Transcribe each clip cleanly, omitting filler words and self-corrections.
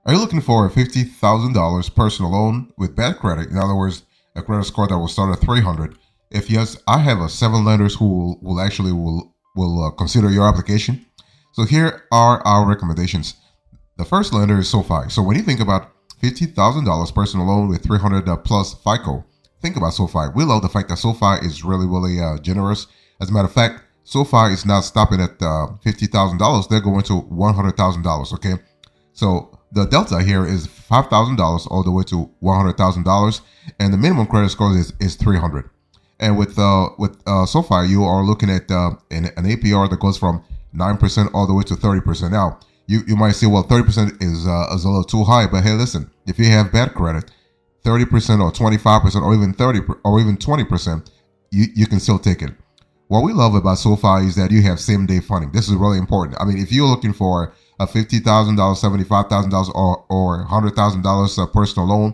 Are you looking for a $50,000 personal loan with bad credit? In other words, a credit score that will start at 300. If yes, I have a 7 lenders who will actually will consider your application. So here are our recommendations. The first lender is Sofi. So when you think about $50,000 personal loan with 300 plus FICO, think about Sofi. We love the fact that Sofi is really generous. As a matter of fact, Sofi is not stopping at $50,000. They're going to $100,000. Okay, so the delta here is $5,000 all the way to $100,000, and the minimum credit score is 300. And with SoFi, you are looking at an APR that goes from 9% all the way to 30%. Now, you might say, well, 30% is a little too high, but hey, listen, if you have bad credit, 30% or 25% or even 30 or even 20%, you can still take it. What we love about SoFi is that you have same day funding. This is really important. I mean, if you're looking for a $50,000, $75,000, or $100,000 personal loan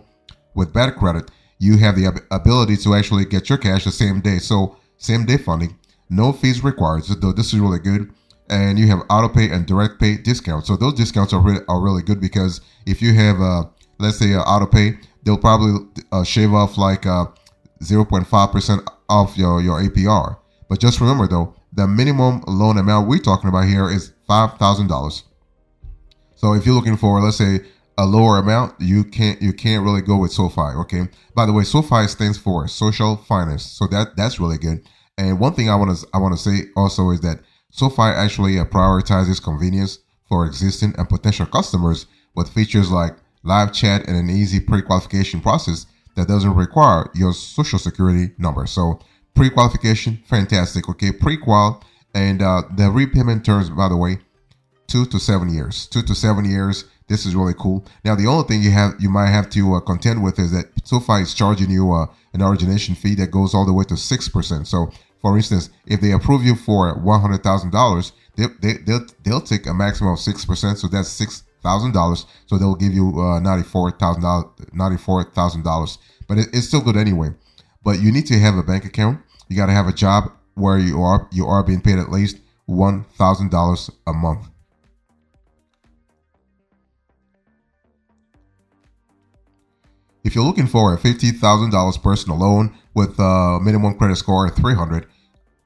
with bad credit, you have the ability to actually get your cash the same day. So same day funding, no fees required. So this is really good. And you have auto pay and direct pay discounts. So those discounts are really good because if you have, let's say, auto pay, they'll probably shave off like 0.5% off your APR. But just remember though, the minimum loan amount we're talking about here is $5,000. So if you're looking for, let's say, a lower amount, you can't really go with SoFi. Okay. By the way, SoFi stands for social finance, so that's really good. And one thing I want to say also is that SoFi actually prioritizes convenience for existing and potential customers with features like live chat and an easy pre-qualification process that doesn't require your social security number. So pre-qualification, fantastic. Okay, pre-qual, and the repayment terms, by the way, 2 to 7 years. 2 to 7 years. This is really cool. Now, the only thing you might have to contend with is that SoFi is charging you an origination fee that goes all the way to 6%. So, for instance, if they approve you for $100,000, they'll take a maximum of 6%. So that's $6,000. So they'll give you $94,000. But it's still good anyway. But you need to have a bank account. You got to have a job where you are being paid at least $1,000 a month. If you're looking for a $50,000 personal loan with a minimum credit score of 300,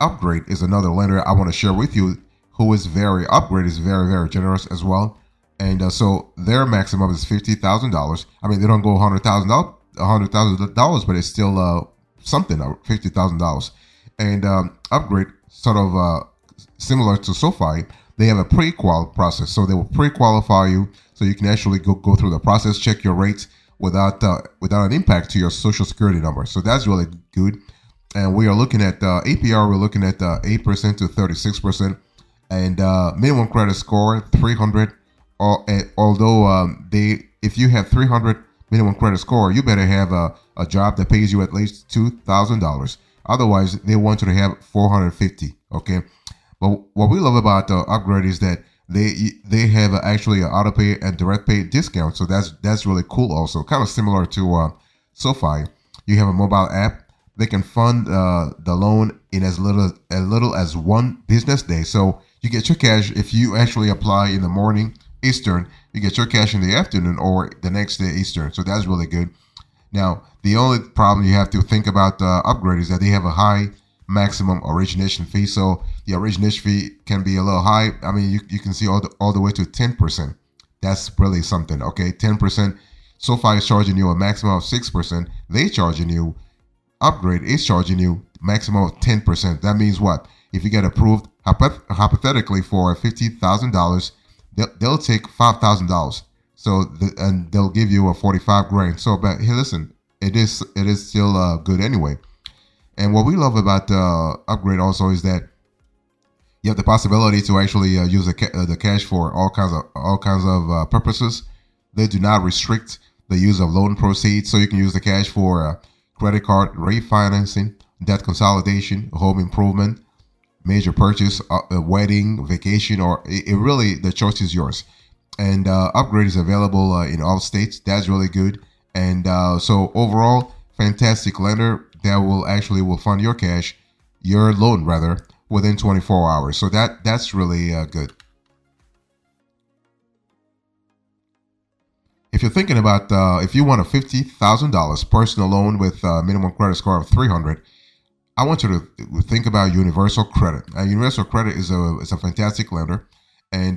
Upgrade is another lender I want to share with you who is Upgrade is very generous as well. And so their maximum is $50,000. I mean, they don't go $100,000, but it's still something, $50,000. And Upgrade, sort of similar to SoFi, they have a pre-qual process. So they will pre-qualify you so you can actually go through the process, check your rates, without an impact to your social security number. So that's really good. And we are looking at APR. We're looking at 8% to 36%, and minimum credit score 300. Although if you have 300 minimum credit score, you better have a job that pays you at least $2,000. Otherwise, they want you to have 450. Okay. But what we love about Upgrade is that they have actually an auto pay and direct pay discount. So that's really cool. Also, kind of similar to SoFi. You have a mobile app. They can fund the loan in as little as 1 business day. So you get your cash if you actually apply in the morning Eastern. You get your cash in the afternoon or the next day Eastern. So that's really good. Now, the only problem you have to think about Upgrade is that they have a high maximum origination fee. So the origination fee can be a little high. I mean, you can see all the way to 10%. That's really something. Okay, 10%. SoFi is charging you a maximum of 6%. Upgrade is charging you maximum of 10%. That means what? If you get approved hypothetically for $50,000, they'll take $5,000. So and they'll give you a 45 grand. So, but hey, listen, it is still good anyway. And what we love about Upgrade also is that you have the possibility to actually use the cash for all kinds of purposes. They do not restrict the use of loan proceeds, so you can use the cash for credit card refinancing, debt consolidation, home improvement, major purchase, a wedding, vacation, or it really, the choice is yours. And Upgrade is available in all states. That's really good. And so overall, fantastic lender that will fund your loan rather, within 24 hours. So that's really good. If you're thinking about if you want a $50,000 personal loan with a minimum credit score of 300, I want you to think about Universal Credit. Universal Credit is a fantastic lender, and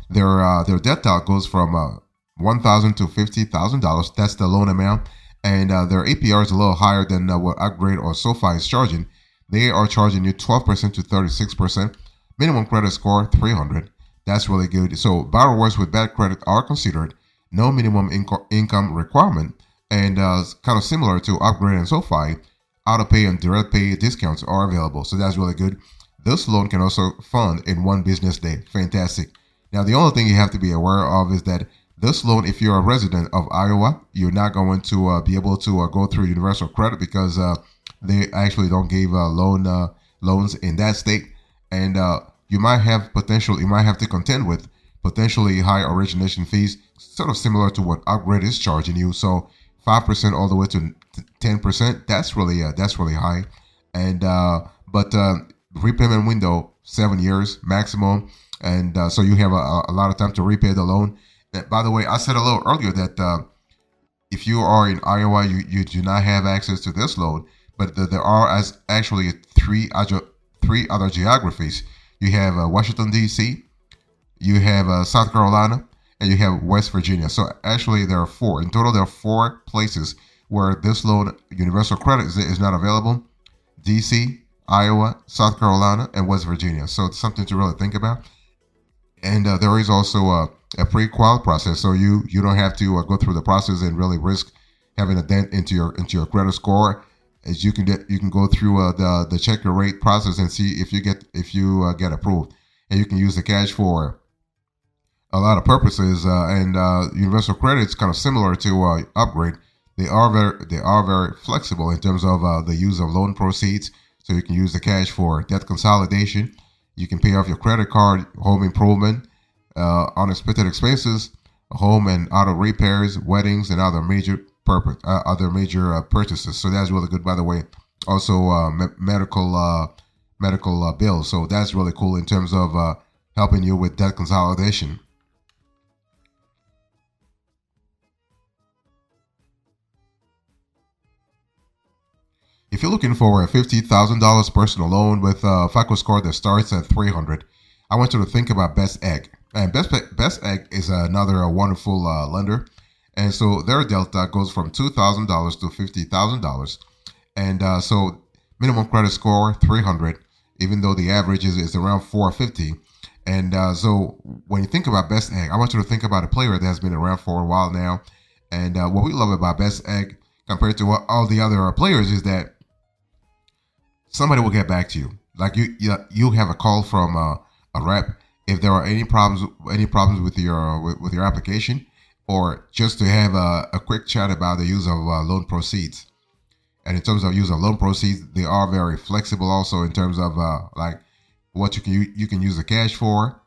their debt out goes from $1,000 to $50,000. That's the loan amount, and their APR is a little higher than what Upgrade or Sofi is charging. They are charging you 12% to 36%. Minimum credit score 300. That's really good. So borrowers with bad credit are considered. No minimum income requirement, and kind of similar to Upgrade and Sofi, auto pay and direct pay discounts are available. So that's really good. This loan can also fund in one business day. Fantastic. Now, the only thing you have to be aware of is that this loan, if you're a resident of Iowa, you're not going to be able to go through Universal Credit because they actually don't give loans in that state, and you might have to contend with potentially high origination fees, sort of similar to what Upgrade is charging you. So 5% all the way to 10%. That's really high, and but repayment window 7 years maximum, and so you have a lot of time to repay the loan. And by the way, I said a little earlier that if you are in Iowa, you do not have access to this loan, but there are actually three other geographies. You have Washington D.C., you have South Carolina, and you have West Virginia. So actually, there are four. In total, there are 4 places where this loan, Universal Credit, is not available: D.C., Iowa, South Carolina, and West Virginia. So it's something to really think about. And there is also a pre-qual process, so you don't have to go through the process and really risk having a dent into your credit score. As you can go through the check your rate process and see if you get approved, and you can use the cash for a lot of purposes. And Universal Credit is kind of similar to Upgrade. They are very flexible in terms of the use of loan proceeds. So you can use the cash for debt consolidation. You can pay off your credit card, home improvement, unexpected expenses, home and auto repairs, weddings, and other major purchases. So that's really good. By the way, also medical bills. So that's really cool in terms of helping you with debt consolidation. If you're looking for a $50,000 personal loan with a FICO score that starts at 300, I want you to think about Best Egg. And Best Egg is another wonderful lender. And so their delta goes from $2,000 to $50,000. And so minimum credit score 300, even though the average is around 450. And so when you think about Best Egg, I want you to think about a player that has been around for a while now. And what we love about Best Egg compared to all the other players is that somebody will get back to you. Like you have a call from a rep if there are any problems with your application, or just to have a quick chat about the use of loan proceeds. And in terms of use of loan proceeds, they are very flexible also in terms of like what you can use the cash for.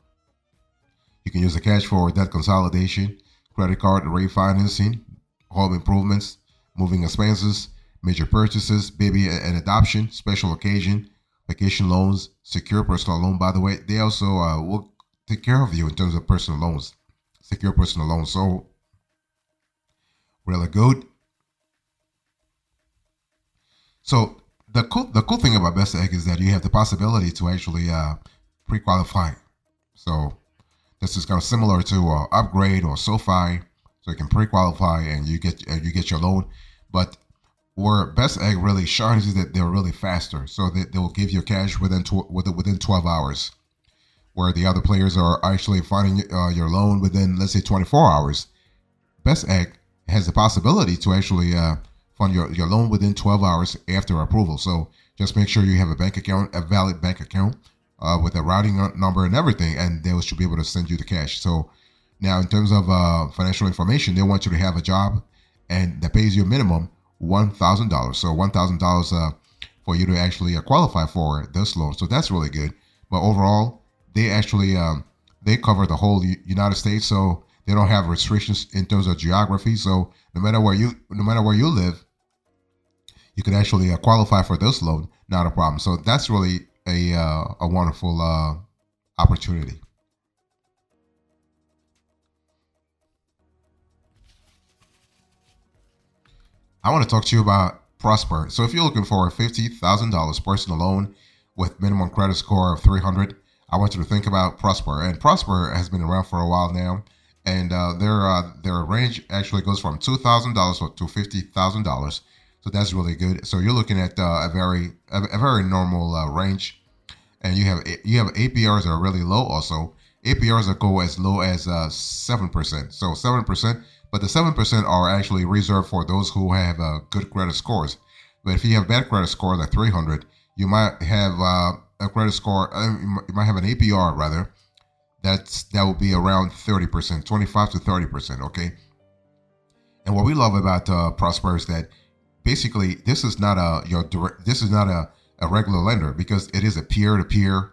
You can use the cash for debt consolidation, credit card refinancing, home improvements, moving expenses, major purchases, baby and adoption, special occasion, vacation loans, secure personal loan. By the way, they also will take care of you in terms of personal loans, secure personal loans. So really good. So the cool thing about Best Egg is that you have the possibility to actually pre-qualify. So this is kind of similar to Upgrade or Sofi. So you can pre-qualify and you get your loan. But where Best Egg really shines is that they're really faster. So they will give you cash within 12 hours, where the other players are actually finding your loan within, let's say, 24 hours. Best Egg has the possibility to actually fund your loan within 12 hours after approval. So just make sure you have a valid bank account with a routing number and everything, and they should be able to send you the cash. So now, in terms of financial information, they want you to have a job and that pays you a minimum $1,000. So $1,000 for you to actually qualify for this loan. So that's really good. But overall, they actually they cover the whole United States, so they don't have restrictions in terms of geography. So no matter where you live, you could actually qualify for this loan, not a problem. So that's really a wonderful opportunity. I want to talk to you about Prosper. So if you're looking for a $50,000 personal loan with minimum credit score of 300, I want you to think about Prosper. And Prosper has been around for a while now, and their range actually goes from $2,000 to $50,000. So that's really good. So you're looking at a very normal range, and you have APRs that are really low also. APRs that go as low as 7%. So 7%, but the 7% are actually reserved for those who have good credit scores. But if you have bad credit score like 300, you might have a credit score. You might have an APR rather. That will be around 30%, 25 to 30%. Okay. And what we love about Prosper is that basically this is not a regular lender because it is a peer-to-peer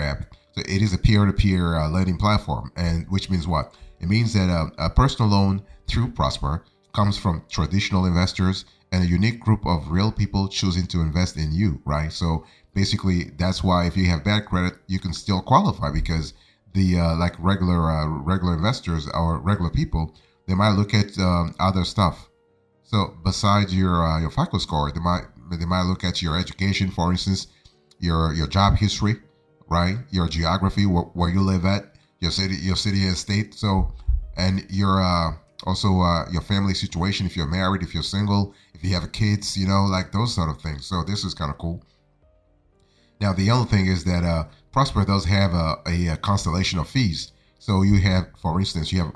app. So it is a peer-to-peer lending platform, and which means what? It means that a personal loan through Prosper comes from traditional investors and a unique group of real people choosing to invest in you, right? So basically, that's why if you have bad credit, you can still qualify because the like regular investors or regular people, they might look at other stuff. So besides your FICO score, they might look at your education, for instance, your job history, right? Your geography, where you live at, your city and state. So, and your also your family situation, if you're married, if you're single, if you have kids, like those sort of things. So this is kind of cool. Now the other thing is that Prosper does have a constellation of fees. So you have, for instance, you have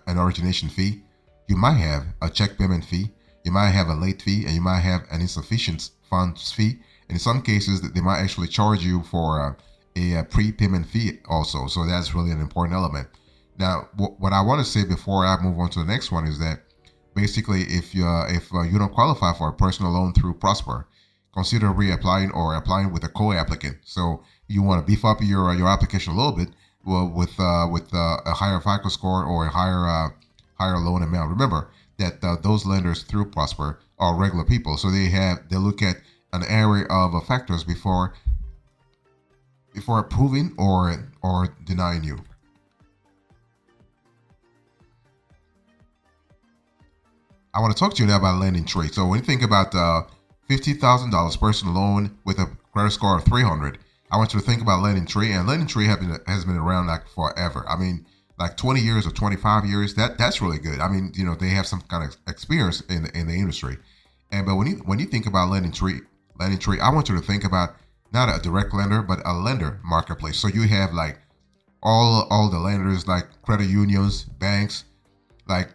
an origination fee. You might have a check payment fee. You might have a late fee, and you might have an insufficient funds fee. And in some cases, they might actually charge you for a prepayment fee also. So that's really an important element. Now, what I want to say before I move on to the next one is that basically, if you don't qualify for a personal loan through Prosper, consider reapplying or applying with a co-applicant. So you want to beef up your application a little bit, well, with a higher FICO score or a higher loan amount. Remember that those lenders through Prosper are regular people, so they look at an array of factors before approving or denying you. I want to talk to you now about lending tree. So when you think about $50,000 personal loan with a credit score of 300, I want you to think about lending tree. And lending tree has been around like forever. I mean, like 20 years or 25 years. That's really good. I mean, they have some kind of experience in the industry. And but when you think about lending tree, I want you to think about not a direct lender, but a lender marketplace. So you have like all the lenders like credit unions, banks, like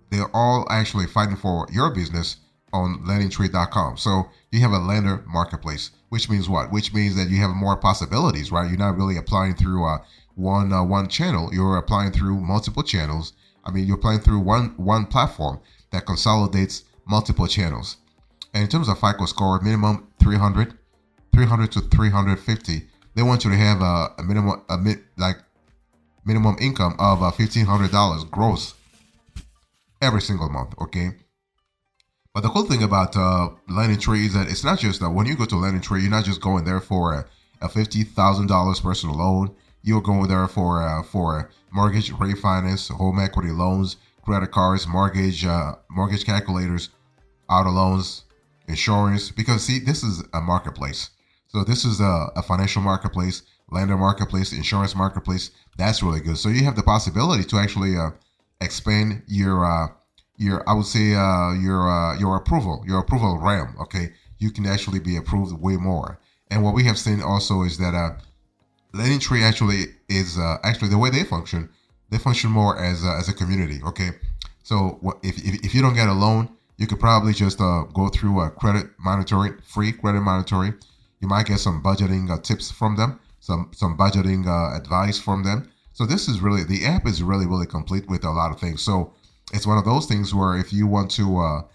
they're all actually fighting for your business on lendingtree.com. So you have a lender marketplace, which means what? Which means that you have more possibilities, right? You're not really applying through one channel. You're applying through multiple channels. I mean, you're applying through one platform that consolidates multiple channels. And in terms of FICO score, minimum 300 to 350. They want you to have a minimum income of $1,500 gross every single month. Okay. But the cool thing about Lending Tree is that it's not just that when you go to Lending Tree, you're not just going there for a $50,000 personal loan. You're going there for mortgage refinance, home equity loans, credit cards, mortgage calculators, auto loans, insurance. Because see, this is a marketplace. So this is a financial marketplace, lender marketplace, insurance marketplace. That's really good. So you have the possibility to actually expand your I would say your approval realm. Okay, you can actually be approved way more. And what we have seen also is that Lending Tree actually is actually the way they function. They function more as a community. Okay, so if you don't get a loan, you could probably just go through a free credit monitoring. You might get some budgeting tips from them, some budgeting advice from them. So the app is really complete with a lot of things. So it's one of those things where if you want to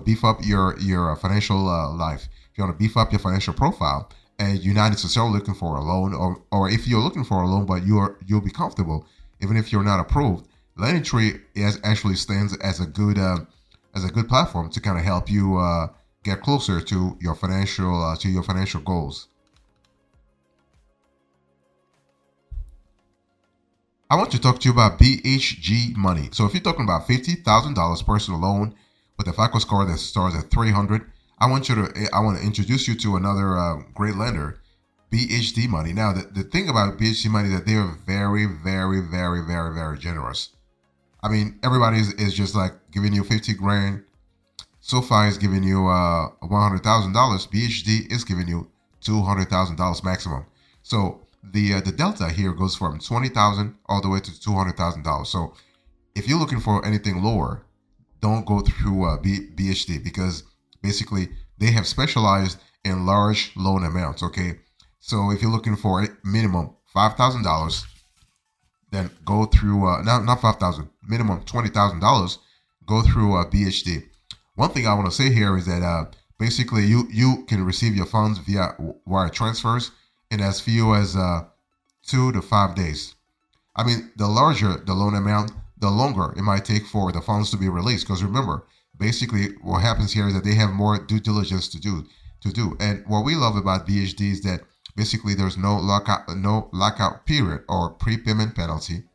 beef up your financial life, if you want to beef up your financial profile, and you're not necessarily looking for a loan, or if you're looking for a loan but you'll be comfortable even if you're not approved, Lending Tree actually stands as a good platform to kind of help you get closer to your financial goals. I want to talk to you about BHG Money. So if you're talking about $50,000 personal loan with a FICO score that starts at 300. I want to introduce you to another great lender, BHD Money. Now, the thing about BHD Money is that they are very, very, very, very, very generous. I mean, everybody is just like giving you 50 grand. Sofi is giving you $100,000. BHD is giving you $200,000 maximum. So the delta here goes from 20,000 all the way to $200,000. So if you're looking for anything lower, don't go through BHD, because basically they have specialized in large loan amounts. Okay, so if you're looking for a minimum $5,000, then go through not 5,000, minimum $20,000. Go through BHD. One thing I want to say here is that basically you can receive your funds via wire transfers in as few as 2 to 5 days. I mean, the larger the loan amount, the longer it might take for the funds to be released. Because remember, basically what happens here is that they have more due diligence to do. And what we love about BHD is that basically there's no lockout period or prepayment penalty,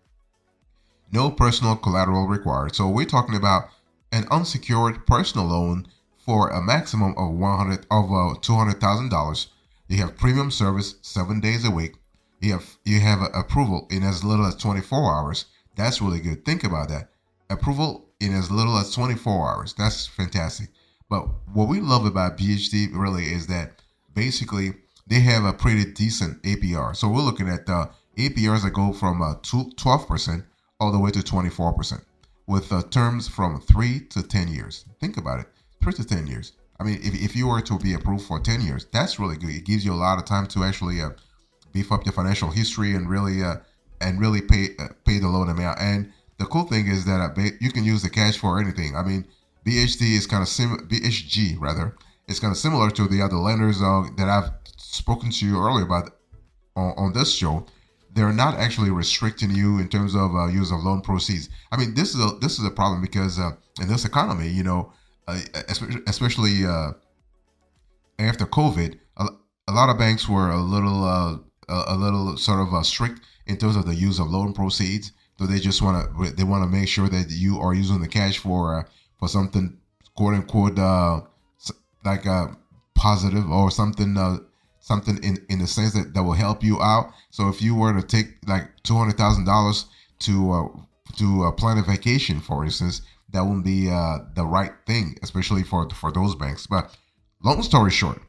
no personal collateral required. So we're talking about an unsecured personal loan for a maximum of $200,000. You have premium service 7 days a week. You have approval in as little as 24 hours. That's really good. Think about that. Approval in as little as 24 hours. That's fantastic. But what we love about BHD really is that basically they have a pretty decent APR. So we're looking at APRs that go from 12% all the way to 24%, with terms from 3 to 10 years. Think about it, 3 to 10 years. I mean, if you were to be approved for 10 years, that's really good. It gives you a lot of time to actually beef up your financial history and really pay the loan amount. And the cool thing is that you can use the cash for anything. I mean, BHD is kind of BHG rather. It's kind of similar to the other lenders that I've spoken to you earlier about on this show. They're not actually restricting you in terms of use of loan proceeds. I mean, this is a problem because in this economy, especially after COVID, a lot of banks were a little sort of strict in terms of the use of loan proceeds. So they just want to make sure that you are using the cash for something quote unquote like positive or something in the sense that will help you out. So if you were to take like $200,000 to plan a vacation, for instance, that wouldn't be the right thing, especially for those banks. But long story short,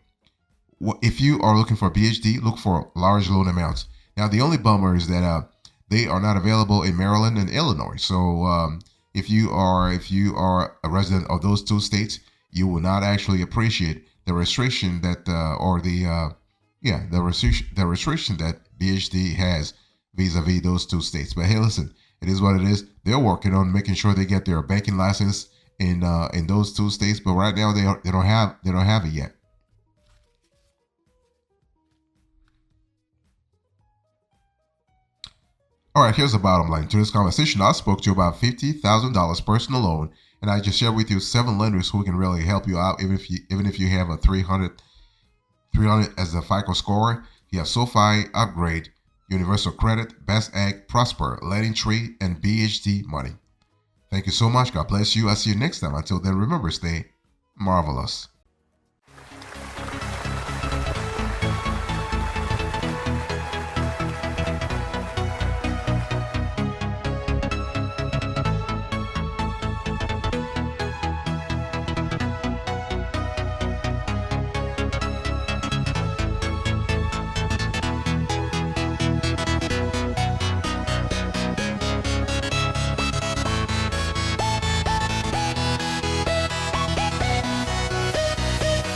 if you are looking for BHD, look for large loan amounts. Now the only bummer is that they are not available in Maryland and Illinois. So if you are a resident of those two states, you will not actually appreciate the restriction that the restriction that BHD has vis-a-vis those two states. But hey, listen, it is what it is. They're working on making sure they get their banking license in those two states, but right now they don't have it yet. All right, here's the bottom line to this conversation. I spoke to you about $50,000 personal loan, and I just shared with you 7 lenders who can really help you out, even if you have a 300 as a FICO score. You have Sofi, Upgrade, Universal Credit, Best Egg, Prosper, Letting Tree, and BHD Money. Thank you so much. God bless you. I'll see you next time. Until then, remember, stay marvelous.